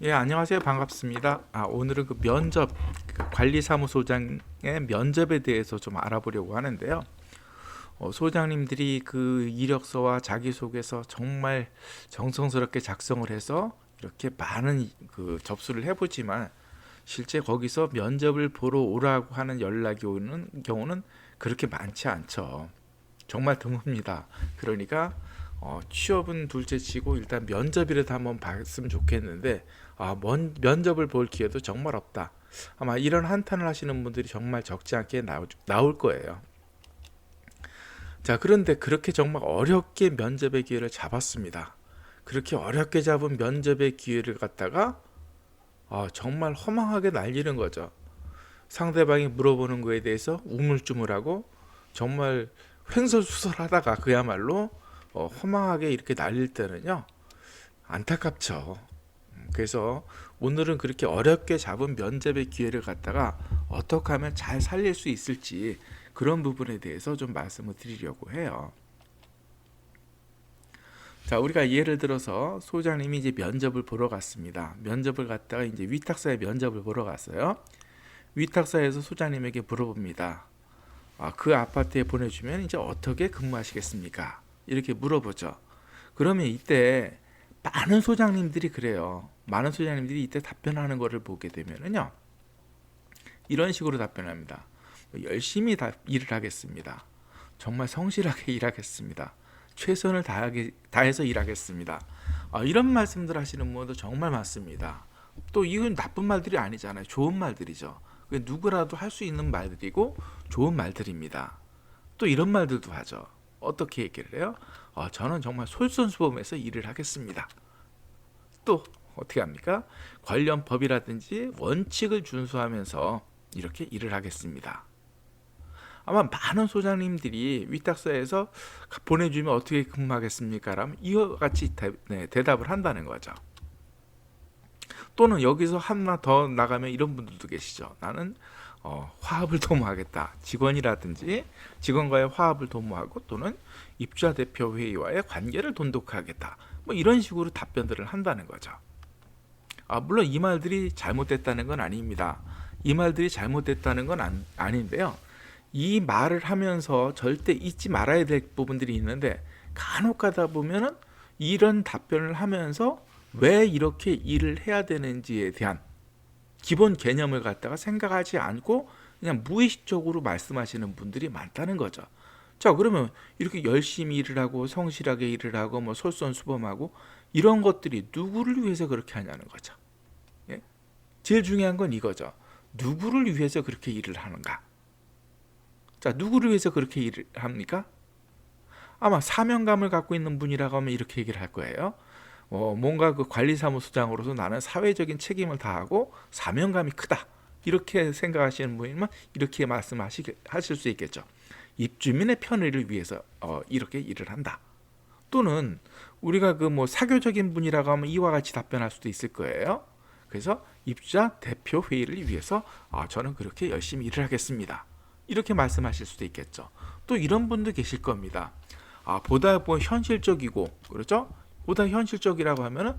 예, 안녕하세요. 반갑습니다. 오늘은 그 면접, 관리사무소장의 면접에 대해서 좀 알아보려고 하는데요. 소장님들이 그 이력서와 자기소개서 정말 정성스럽게 작성을 해서 이렇게 많은 그 접수를 해보지만 실제 거기서 면접을 보러 오라고 하는 연락이 오는 경우는 그렇게 많지 않죠. 정말 드뭅니다. 그러니까 취업은 둘째치고 일단 면접이라도 한번 봤으면 좋겠는데 면접을 볼 기회도 정말 없다. 아마 이런 한탄을 하시는 분들이 정말 적지 않게 나올 거예요. 자, 그런데 그렇게 정말 어렵게 면접의 기회를 잡았습니다. 그렇게 어렵게 잡은 면접의 기회를 갖다가 정말 허망하게 날리는 거죠. 상대방이 물어보는 거에 대해서 우물쭈물하고 정말 횡설수설하다가 그야말로 허망하게 이렇게 날릴 때는요, 안타깝죠. 그래서 오늘은 그렇게 어렵게 잡은 면접의 기회를 갖다가 어떻게 하면 잘 살릴 수 있을지 그런 부분에 대해서 좀 말씀을 드리려고 해요. 자, 우리가 예를 들어서 소장님이 이제 면접을 보러 갔습니다. 면접을 갔다가 이제 위탁사에 면접을 보러 갔어요. 위탁사에서 소장님에게 물어봅니다. 그 아파트에 보내주면 이제 어떻게 근무하시겠습니까? 이렇게 물어보죠. 그러면 이때 많은 소장님들이 그래요. 많은 소장님들이 이때 답변하는 것을 보게 되면은요, 이런 식으로 답변합니다. 열심히 일을 하겠습니다. 정말 성실하게 일하겠습니다. 최선을 다해서 일하겠습니다. 이런 말씀들 하시는 분도 정말 많습니다. 또 이건 나쁜 말들이 아니잖아요. 좋은 말들이죠. 누구라도 할 수 있는 말들이고 좋은 말들입니다. 또 이런 말들도 하죠. 어떻게 얘기를 해요? 저는 정말 솔선수범해서 일을 하겠습니다. 또 어떻게 합니까? 관련 법이라든지 원칙을 준수하면서 이렇게 일을 하겠습니다. 아마 많은 소장님들이 위탁사에서 보내주면 어떻게 근무하겠습니까? 라면 이와 같이 대답을 한다는 거죠. 또는 여기서 하나 더 나가면 이런 분들도 계시죠. 나는 화합을 도모하겠다. 직원이라든지 직원과의 화합을 도모하고 또는 입주자 대표 회의와의 관계를 돈독하겠다. 뭐 이런 식으로 답변들을 한다는 거죠. 물론 이 말들이 잘못됐다는 건 아닙니다. 이 말들이 잘못됐다는 건 아닌데요. 이 말을 하면서 절대 잊지 말아야 될 부분들이 있는데 간혹 가다 보면은 이런 답변을 하면서 왜 이렇게 일을 해야 되는지에 대한 기본 개념을 갖다가 생각하지 않고 그냥 무의식적으로 말씀하시는 분들이 많다는 거죠. 자, 그러면 이렇게 열심히 일을 하고 성실하게 일을 하고 뭐 솔선수범하고 이런 것들이 누구를 위해서 그렇게 하냐는 거죠. 예? 제일 중요한 건 이거죠. 누구를 위해서 그렇게 일을 하는가? 자, 누구를 위해서 그렇게 일을 합니까? 아마 사명감을 갖고 있는 분이라고 하면 이렇게 얘기를 할 거예요. 뭔가 그 관리사무소장으로서 나는 사회적인 책임을 다하고 사명감이 크다. 이렇게 생각하시는 분이면 이렇게 말씀하실 수 있겠죠. 입주민의 편의를 위해서 이렇게 일을 한다. 또는 우리가 그 뭐 사교적인 분이라고 하면 이와 같이 답변할 수도 있을 거예요. 그래서 입주자 대표 회의를 위해서 저는 그렇게 열심히 일을 하겠습니다. 이렇게 말씀하실 수도 있겠죠. 또 이런 분도 계실 겁니다. 보다 뭐 현실적이고 그렇죠? 보다 현실적이라고 하면은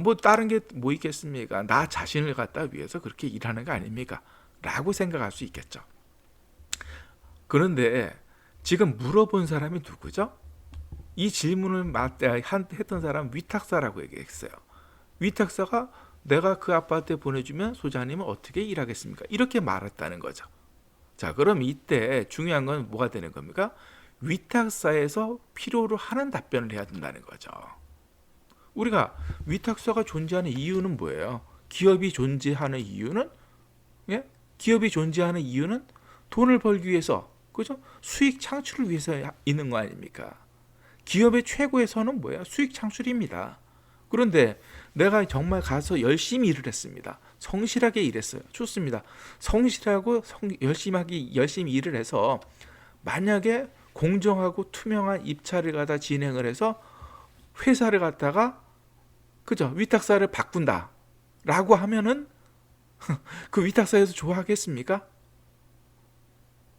뭐 다른 게 뭐 있겠습니까? 나 자신을 갖다 위해서 그렇게 일하는 거 아닙니까? 라고 생각할 수 있겠죠. 그런데 지금 물어본 사람이 누구죠? 이 질문을 했던 사람 위탁사라고 얘기했어요. 위탁사가 내가 그 아파트에 보내주면 소장님은 어떻게 일하겠습니까? 이렇게 말했다는 거죠. 자, 그럼 이때 중요한 건 뭐가 되는 겁니까? 위탁사에서 필요로 하는 답변을 해야 된다는 거죠. 우리가 위탁사가 존재하는 이유는 뭐예요? 기업이 존재하는 이유는 기업이 존재하는 이유는 돈을 벌기 위해서, 그죠? 수익 창출을 위해서 있는 거 아닙니까? 기업의 최고의 선은 뭐예요? 수익 창출입니다. 그런데 내가 정말 가서 열심히 일을 했습니다. 성실하게 일했어요. 좋습니다. 성실하고 열심히 일을 해서 만약에 공정하고 투명한 입찰을 갖다 진행을 해서 회사를 갖다가 그죠? 위탁사를 바꾼다 라고 하면은 그 위탁사에서 좋아하겠습니까?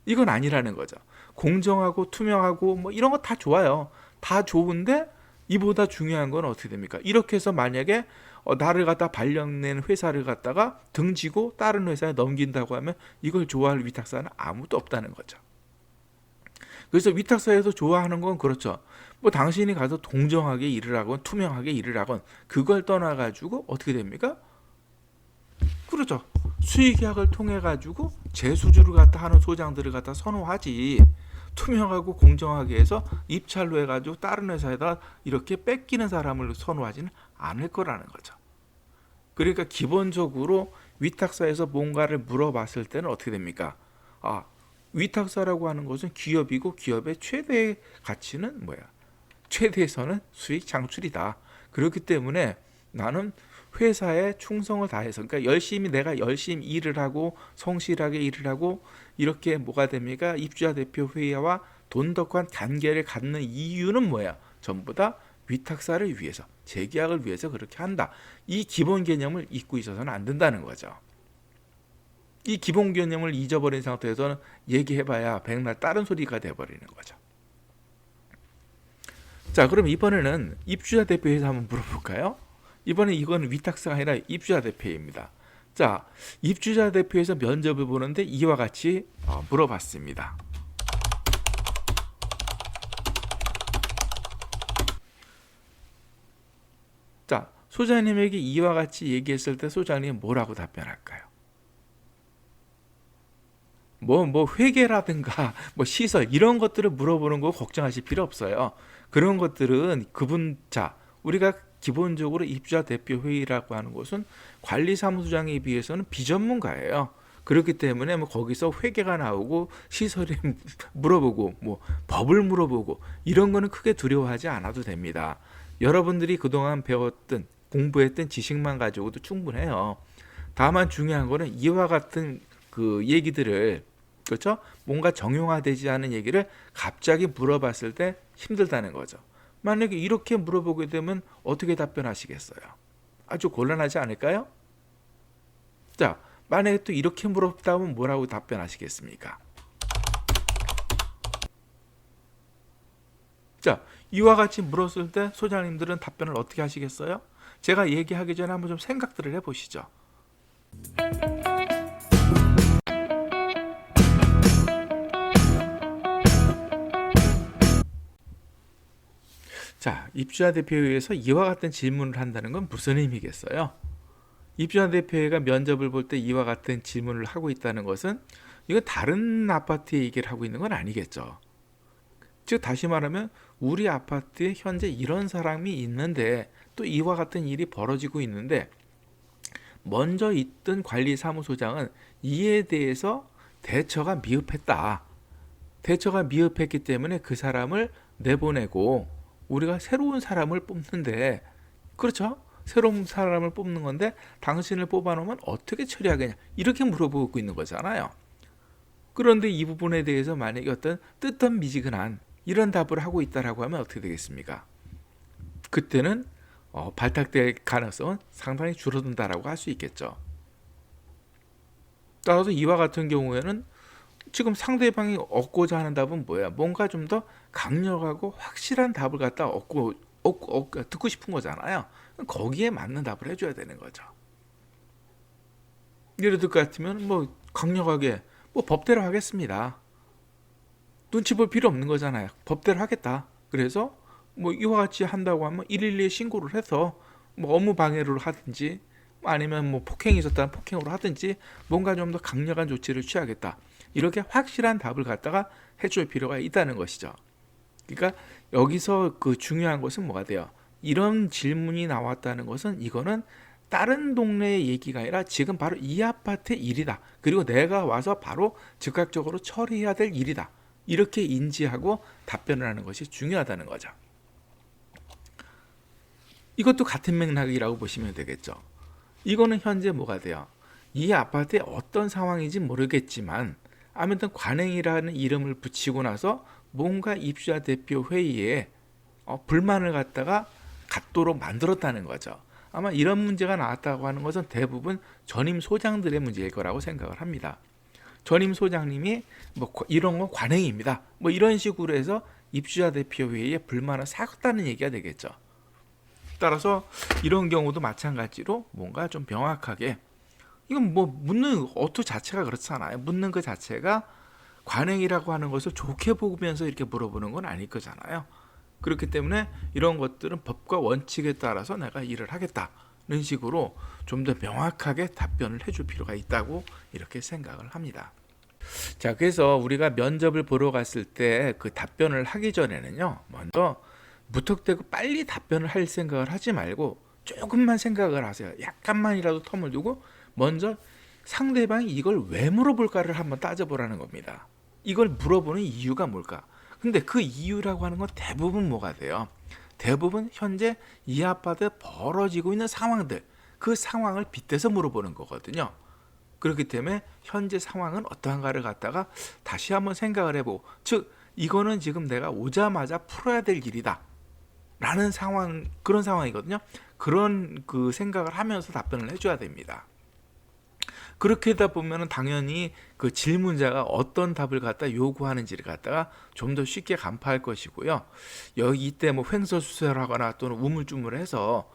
이건 아니라는 거죠. 공정하고 투명하고 뭐 이런 거 다 좋아요. 다 좋은데 이보다 중요한 건 어떻게 됩니까? 이렇게 해서 만약에 나를 갖다 발령낸 회사를 갖다가 등지고 다른 회사에 넘긴다고 하면 이걸 좋아할 위탁사는 아무도 없다는 거죠. 그래서 위탁사에서 좋아하는 건 그렇죠. 뭐 당신이 가서 공정하게 일을 하건 투명하게 일을 하건 그걸 떠나가지고 어떻게 됩니까? 그렇죠. 수의계약을 통해 가지고 재수주를 갖다 하는 소장들을 갖다 선호하지. 투명하고 공정하게 해서 입찰로 해가지고 다른 회사에다 이렇게 뺏기는 사람을 선호하지는 않을 거라는 거죠. 그러니까 기본적으로 위탁사에서 뭔가를 물어봤을 때는 어떻게 됩니까? 위탁사라고 하는 것은 기업이고 기업의 최대 가치는 뭐야? 최대선은 수익 창출이다. 그렇기 때문에 나는 회사에 충성을 다해서, 그러니까 내가 열심히 일을 하고 성실하게 일을 하고 이렇게 뭐가 됩니까? 입주자 대표 회의와 돈독한 관계를 갖는 이유는 뭐야? 전부 다 위탁사를 위해서, 재계약을 위해서 그렇게 한다. 이 기본 개념을 잊고 있어서는 안 된다는 거죠. 이 기본 개념을 잊어버린 상태에서는 얘기해봐야 백날 다른 소리가 돼버리는 거죠. 자, 그럼 이번에는 입주자 대표회에서 한번 물어볼까요? 이번에 이건 위탁사가 아니라 입주자 대표입니다. 자, 입주자 대표에서 면접을 보는데 이와 같이 물어봤습니다. 자, 소장님에게 이와 같이 얘기했을 때 소장님은 뭐라고 답변할까요? 뭐 회계라든가 뭐 시설 이런 것들을 물어보는 거 걱정하실 필요 없어요. 그런 것들은 우리가 기본적으로 입주자 대표 회의라고 하는 것은 관리사무소장에 비해서는 비전문가예요. 그렇기 때문에 뭐 거기서 회계가 나오고 시설에 물어보고 뭐 법을 물어보고 이런 거는 크게 두려워하지 않아도 됩니다. 여러분들이 그동안 배웠던 공부했던 지식만 가지고도 충분해요. 다만 중요한 거는 이와 같은 그 얘기들을, 그렇죠? 뭔가 정형화되지 않은 얘기를 갑자기 물어봤을 때 힘들다는 거죠. 만약에 이렇게 물어보게 되면 어떻게 답변하시겠어요? 아주 곤란하지 않을까요? 자, 만약에 또 이렇게 물었다면 뭐라고 답변하시겠습니까? 자, 이와 같이 물었을 때 소장님들은 답변을 어떻게 하시겠어요? 제가 얘기하기 전에 한번 좀 생각들을 해보시죠. 자, 입주자 대표회에서 이와 같은 질문을 한다는 건 무슨 의미겠어요? 입주자 대표회가 면접을 볼 때 이와 같은 질문을 하고 있다는 것은 이건 다른 아파트 얘기를 하고 있는 건 아니겠죠. 즉 다시 말하면 우리 아파트에 현재 이런 사람이 있는데 또 이와 같은 일이 벌어지고 있는데 먼저 있던 관리사무소장은 이에 대해서 대처가 미흡했다. 대처가 미흡했기 때문에 그 사람을 내보내고 우리가 새로운 사람을 뽑는데, 그렇죠? 새로운 사람을 뽑는 건데 당신을 뽑아놓으면 어떻게 처리하겠냐 이렇게 물어보고 있는 거잖아요. 그런데 이 부분에 대해서 만약에 어떤 뜨뜻미지근한 이런 답을 하고 있다라고 하면 어떻게 되겠습니까? 그때는 발탁될 가능성은 상당히 줄어든다라고 할 수 있겠죠. 따라서 이와 같은 경우에는 지금 상대방이 얻고자 하는 답은 뭐야? 뭔가 좀 더 강력하고 확실한 답을 갖다 듣고 싶은 거잖아요. 거기에 맞는 답을 해줘야 되는 거죠. 예를 들 것 같으면 뭐 강력하게 뭐 법대로 하겠습니다. 눈치 볼 필요 없는 거잖아요. 법대로 하겠다. 그래서 뭐 이와 같이 한다고 하면 112에 신고를 해서 뭐 업무 방해를 하든지 아니면 뭐 폭행이 있었다면 폭행으로 하든지 뭔가 좀 더 강력한 조치를 취하겠다. 이렇게 확실한 답을 갖다가 해줄 필요가 있다는 것이죠. 그러니까 여기서 그 중요한 것은 뭐가 돼요? 이런 질문이 나왔다는 것은 이거는 다른 동네의 얘기가 아니라 지금 바로 이 아파트의 일이다. 그리고 내가 와서 바로 즉각적으로 처리해야 될 일이다. 이렇게 인지하고 답변을 하는 것이 중요하다는 거죠. 이것도 같은 맥락이라고 보시면 되겠죠. 이거는 현재 뭐가 돼요? 이 아파트에 어떤 상황인지 모르겠지만 아무튼 관행이라는 이름을 붙이고 나서 뭔가 입주자 대표 회의에 불만을 갖도록 만들었다는 거죠. 아마 이런 문제가 나왔다고 하는 것은 대부분 전임 소장들의 문제일 거라고 생각을 합니다. 전임 소장님이 뭐 이런 건 관행입니다. 뭐 이런 식으로 해서 입주자 대표 회의에 불만을 샀다는 얘기가 되겠죠. 따라서 이런 경우도 마찬가지로 뭔가 좀 명확하게, 이건 뭐 묻는 어투 자체가 그렇잖아요. 묻는 그 자체가 관행이라고 하는 것을 좋게 보면서 이렇게 물어보는 건 아닐 거잖아요. 그렇기 때문에 이런 것들은 법과 원칙에 따라서 내가 일을 하겠다는 식으로 좀 더 명확하게 답변을 해줄 필요가 있다고 이렇게 생각을 합니다. 자, 그래서 우리가 면접을 보러 갔을 때 그 답변을 하기 전에는요, 먼저 무턱대고 빨리 답변을 할 생각을 하지 말고 조금만 생각을 하세요. 약간만이라도 텀을 두고 먼저 상대방이 이걸 왜 물어볼까를 한번 따져보라는 겁니다. 이걸 물어보는 이유가 뭘까? 근데 그 이유라고 하는 건 대부분 뭐가 돼요? 대부분 현재 이 아파트에 벌어지고 있는 상황들, 그 상황을 빗대서 물어보는 거거든요. 그렇기 때문에 현재 상황은 어떠한가를 갖다가 다시 한번 생각을 해보고, 즉 이거는 지금 내가 오자마자 풀어야 될 일이다 라는 상황, 그런 상황이거든요. 그런 그 생각을 하면서 답변을 해줘야 됩니다. 그렇게 하다 보면은 당연히 그 질문자가 어떤 답을 갖다 요구하는지를 갖다가 좀 더 쉽게 간파할 것이고요. 여기 이때 뭐 횡설수설하거나 또는 우물쭈물해서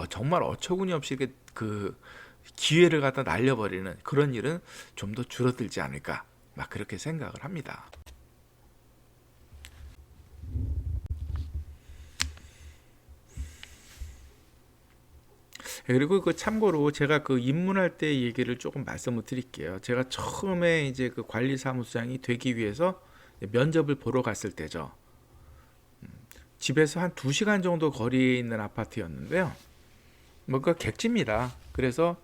정말 어처구니 없이 그 기회를 갖다 날려버리는 그런 일은 좀 더 줄어들지 않을까, 막 그렇게 생각을 합니다. 그리고 그 참고로 제가 그 입문할 때 얘기를 조금 말씀을 드릴게요. 제가 처음에 이제 그 관리사무소장이 되기 위해서 면접을 보러 갔을 때죠. 집에서 한 2시간 정도 거리에 있는 아파트였는데요. 뭔가 객지입니다. 그래서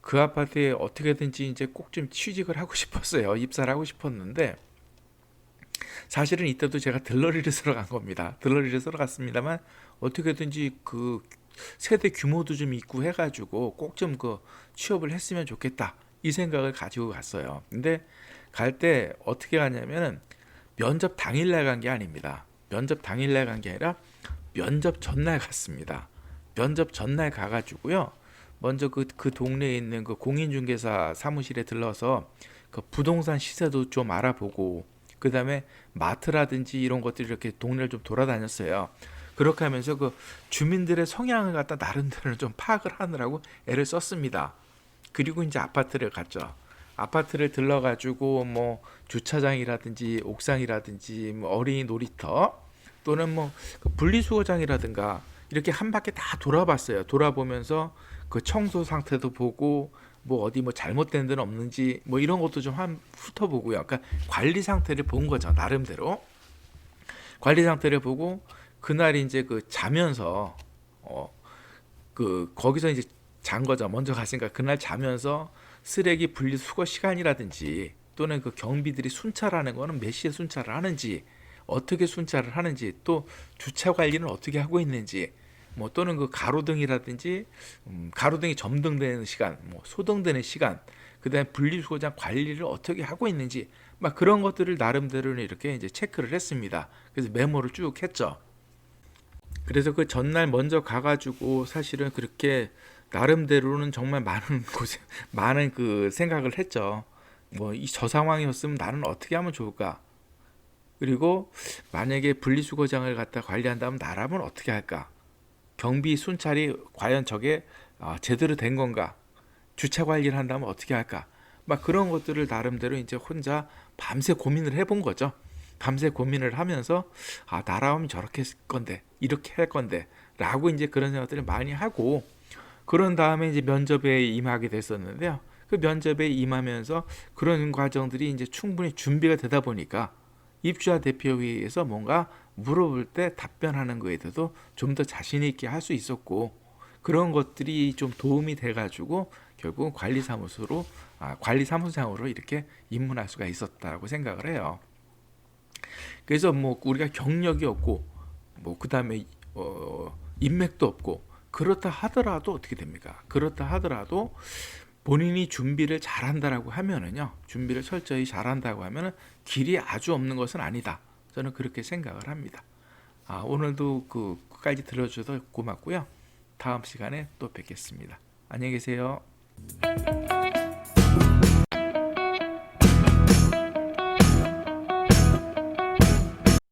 그 아파트에 어떻게든지 이제 꼭 좀 취직을 하고 싶었어요. 입사를 하고 싶었는데 사실은 이때도 제가 들러리를 쓰러 간 겁니다. 들러리를 쓰러 갔습니다만 어떻게든지 그 세대 규모도 좀 있고 해가지고 꼭 좀 그 취업을 했으면 좋겠다 이 생각을 가지고 갔어요. 근데 갈 때 어떻게 가냐면은 면접 당일날 간 게 아닙니다. 면접 당일날 간 게 아니라 면접 전날 갔습니다. 면접 전날 가가지고요. 먼저 그 동네에 있는 그 공인중개사 사무실에 들러서 그 부동산 시세도 좀 알아보고, 그 다음에 마트라든지 이런 것들 이렇게 동네를 좀 돌아다녔어요. 그렇게 하면서 그 주민들의 성향을 갖다 나름대로 좀 파악을 하느라고 애를 썼습니다. 그리고 이제 아파트를 갔죠. 아파트를 들러가지고 뭐 주차장이라든지 옥상이라든지 뭐 어린이 놀이터 또는 뭐 그 분리수거장이라든가 이렇게 한 바퀴 다 돌아봤어요. 돌아보면서 그 청소 상태도 보고 뭐 어디 뭐 잘못된 데는 없는지 뭐 이런 것도 좀 한 훑어보고요. 그러니까 관리 상태를 본 거죠. 나름대로 관리 상태를 보고 그날 이제 그 자면서 그 거기서 이제 잔 거죠. 먼저 갔으니까 그날 자면서 쓰레기 분리수거 시간이라든지 또는 그 경비들이 순찰하는 거는 몇 시에 순찰을 하는지, 어떻게 순찰을 하는지, 또 주차 관리는 어떻게 하고 있는지, 뭐 또는 그 가로등이라든지 가로등이 점등되는 시간, 뭐 소등되는 시간, 그다음에 분리수거장 관리를 어떻게 하고 있는지 막 그런 것들을 나름대로는 이렇게 이제 체크를 했습니다. 그래서 메모를 쭉 했죠. 그래서 그 전날 먼저 가가지고 사실은 그렇게 나름대로는 정말 많은 고생, 많은 그 생각을 했죠. 뭐 이 저 상황이었으면 나는 어떻게 하면 좋을까? 그리고 만약에 분리수거장을 갖다 관리한다면 나라면 어떻게 할까? 경비 순찰이 과연 저게 제대로 된 건가? 주차 관리를 한다면 어떻게 할까? 막 그런 것들을 나름대로 이제 혼자 밤새 고민을 해본 거죠. 밤새 고민을 하면서 나라면 저렇게 했을 건데, 이렇게 할 건데 라고 이제 그런 생각들을 많이 하고, 그런 다음에 이제 면접에 임하게 됐었는데요. 그 면접에 임하면서 그런 과정들이 이제 충분히 준비가 되다 보니까 입주자 대표회의에서 뭔가 물어볼 때 답변하는 거에 대해서도 좀 더 자신 있게 할 수 있었고, 그런 것들이 좀 도움이 돼가지고 결국 관리사무소장으로 이렇게 입문할 수가 있었다고 생각을 해요. 그래서 뭐 우리가 경력이 없고 뭐 그다음에 인맥도 없고 그렇다 하더라도 어떻게 됩니까? 그렇다 하더라도 본인이 준비를 잘한다라고 하면은요, 준비를 철저히 잘한다고 하면은 길이 아주 없는 것은 아니다. 저는 그렇게 생각을 합니다. 오늘도 끝까지 들어주셔서 고맙고요. 다음 시간에 또 뵙겠습니다. 안녕히 계세요.